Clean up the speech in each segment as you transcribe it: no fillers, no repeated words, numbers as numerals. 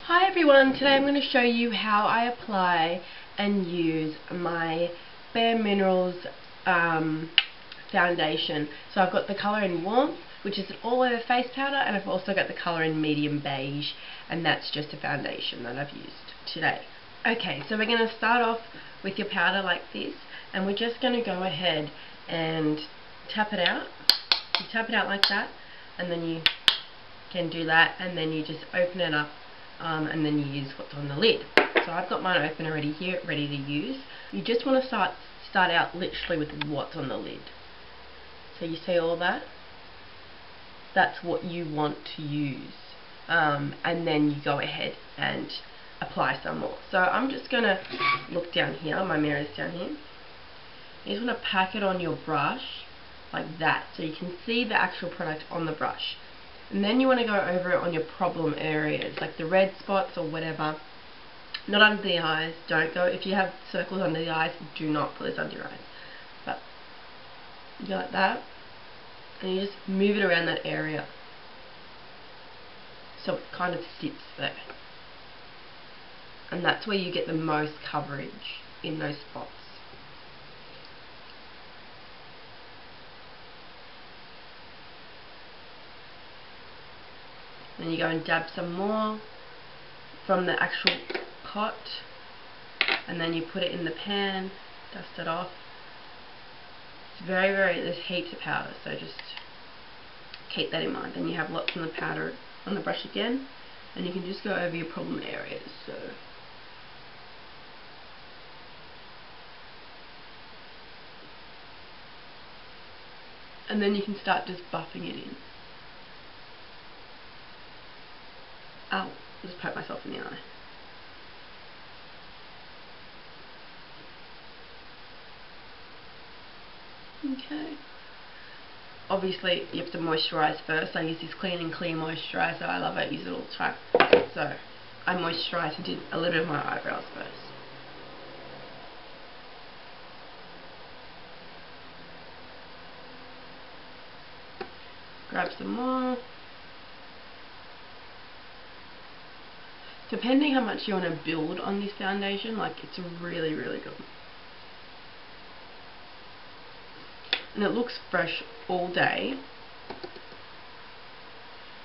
Hi everyone, today I'm going to show you how I apply and use my Bare Minerals foundation. So I've got the colour in Warmth, which is an all-over face powder, and I've also got the colour in Medium Beige, and that's just a foundation that I've used today. Okay, so we're going to start off with your powder like this, and we're just going to go ahead and tap it out. You tap it out like that, and then you can do that, and then you just open it up. And then you use what's on the lid. So I've got mine open already here, ready to use. You just want to start out literally with what's on the lid. So you see all that? That's what you want to use. And then you go ahead and apply some more. So I'm just going to look down here, my mirror's down here. You just want to pack it on your brush like that, so you can see the actual product on the brush. And then you want to go over it on your problem areas, like the red spots or whatever. Not under the eyes. Don't go, if you have circles under the eyes, do not put this under your eyes. But you go like that, and you just move it around that area, so it kind of sits there. And that's where you get the most coverage, in those spots. Then you go and dab some more from the actual pot, and then you put it in the pan, dust it off. It's there's heaps of powder, so just keep that in mind. Then you have lots of the powder on the brush again, and you can just go over your problem areas. So and then you can start just buffing it in. Ow, I just poked myself in the eye. Okay. Obviously, you have to moisturise first. I use this Clean and Clear moisturiser. I love it. I use it all the time. So, I moisturised and did a little bit of my eyebrows first. Grab some more. Depending how much you want to build on this foundation, like, it's really, really good. And it looks fresh all day.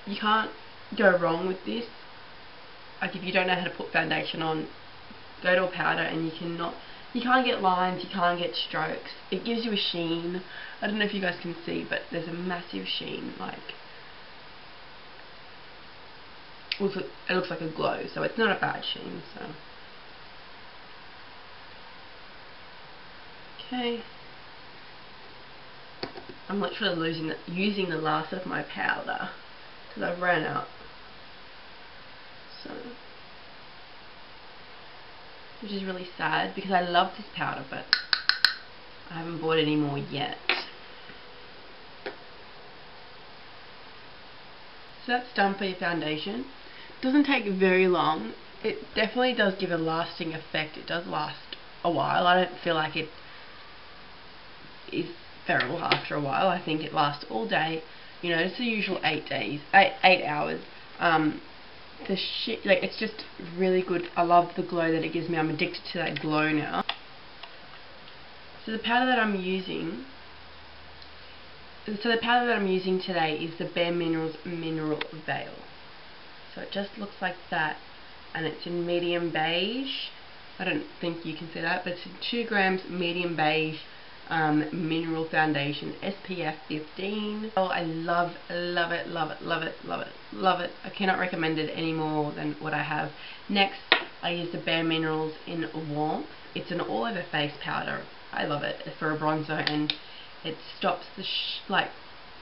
You can't go wrong with this. Like, if you don't know how to put foundation on, go to a powder, and you can't get lines, you can't get strokes. It gives you a sheen. I don't know if you guys can see, but there's a massive sheen, like, it looks like a glow, so it's not a bad sheen. So okay, I'm literally using the last of my powder because I've ran out. So, which is really sad because I love this powder, but I haven't bought any more yet. So that's done for your foundation. Doesn't take very long. It definitely does give a lasting effect. It does last a while. I don't feel like it is feral after a while. I think it lasts all day. You know, it's the usual 8 hours. Like, it's just really good. I love the glow that it gives me. I'm addicted to that glow now. So the powder that I'm using today is the Bare Minerals Mineral Veil. So it just looks like that, and it's in Medium Beige. I don't think you can see that, but it's 2 grams Medium Beige mineral foundation, SPF 15. Oh, I love it, love it, love it, love it, love it. I cannot recommend it any more than what I have. Next, I use the Bare Minerals in Warmth. It's an all-over face powder. I love it for a bronzer, and it stops the like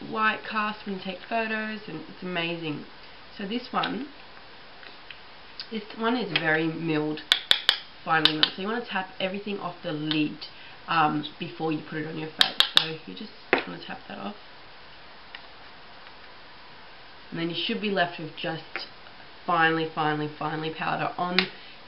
white cast when you take photos, and it's amazing. So this one is very milled, finely milled. So you want to tap everything off the lid before you put it on your face. So you just want to tap that off, and then you should be left with just finely powder on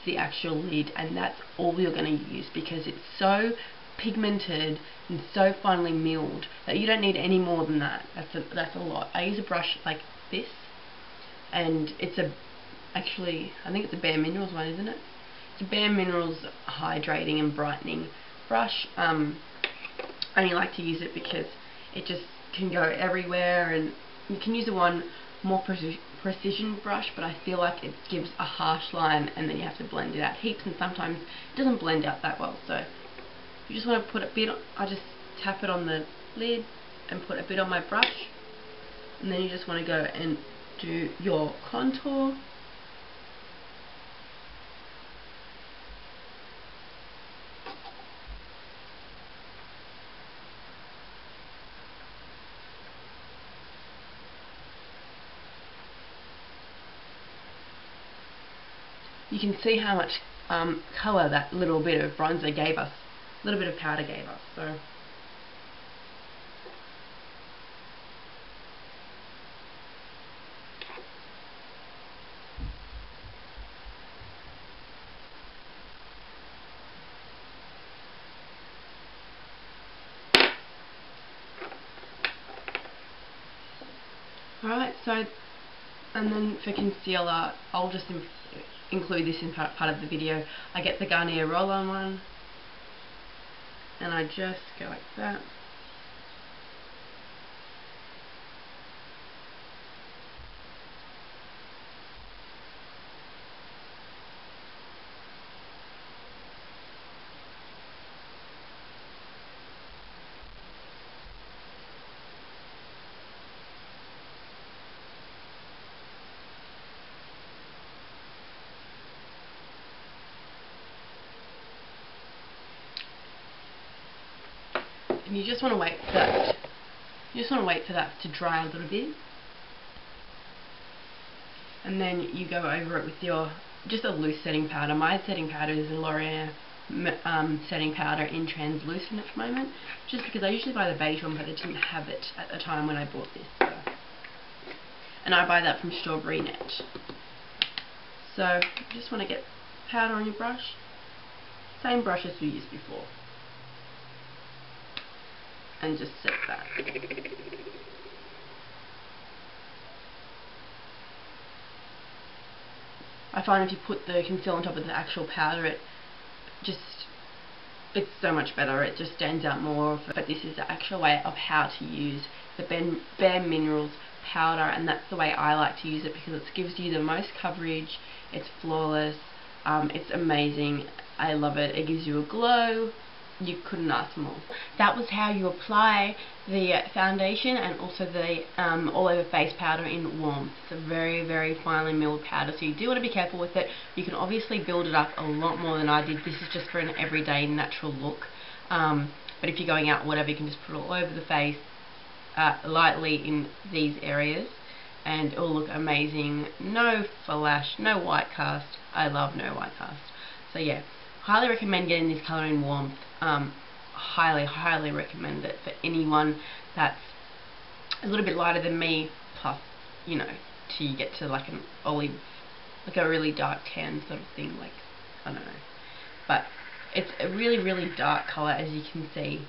the actual lid, and that's all you're going to use because it's so pigmented and so finely milled that you don't need any more than that. That's a lot. I use a brush like this, and it's a actually, I think it's a Bare Minerals one, isn't it? It's a Bare Minerals hydrating and brightening brush. I only like to use it because it just can go everywhere, and you can use a more precision brush, but I feel like it gives a harsh line and then you have to blend it out heaps, and sometimes it doesn't blend out that well. So you just want to put a bit on, I just tap it on the lid and put a bit on my brush, and then you just want to go and do your contour. You can see how much colour that little bit of bronzer gave us, a little bit of powder gave us. So alright, so and then for concealer, I'll just include this in part of the video. I get the Garnier Roll-On one, and I just go like that. And you just want to wait for that. You just want to wait for that to dry a little bit, and then you go over it with your just a loose setting powder. My setting powder is a L'Oreal setting powder in translucent at the moment, just because I usually buy the beige one, but they didn't have it at the time when I bought this. So. And I buy that from Strawberry Net. So you just want to get powder on your brush, same brush as we used before, and just set that. I find if you put the concealer on top of the actual powder, it's so much better. It just stands out more. But this is the actual way of how to use the Bare Minerals powder, and that's the way I like to use it because it gives you the most coverage. It's flawless. It's amazing. I love it. It gives you a glow. You couldn't ask for more. That was how you apply the foundation and also the all over face powder in Warmth. It's a very, very finely milled powder, so you do want to be careful with it. You can obviously build it up a lot more than I did. This is just for an everyday natural look. But if you're going out or whatever, you can just put it all over the face lightly in these areas, and it will look amazing. No flash, no white cast. I love no white cast. So yeah, highly recommend getting this colour in Warmth. Highly, highly recommend it for anyone that's a little bit lighter than me, plus, you know, to get to like an olive, like a really dark tan sort of thing, like, I don't know. But it's a really, really dark colour, as you can see.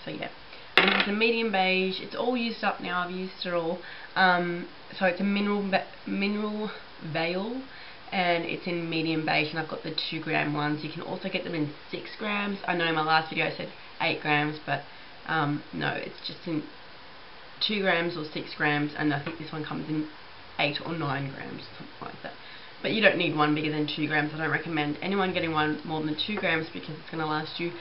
So yeah. And it's a medium beige. It's all used up now. I've used it all. So it's a mineral veil, and it's in medium beige, and I've got the 2 gram ones. You can also get them in 6 grams. I know in my last video I said 8 grams, but no, it's just in 2 grams or 6 grams, and I think this one comes in 8 or 9 grams, something like that. But you don't need one bigger than 2 grams. I don't recommend anyone getting one more than 2 grams because it's going to last you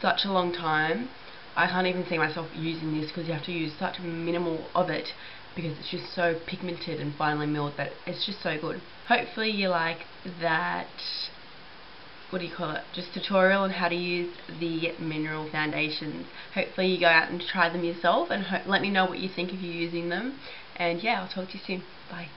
such a long time. I can't even see myself using this because you have to use such minimal of it because it's just so pigmented and finely milled that it's just so good. Hopefully you like that, what do you call it, just tutorial on how to use the mineral foundations. Hopefully you go out and try them yourself, and let me know what you think if you're using them. And yeah, I'll talk to you soon. Bye.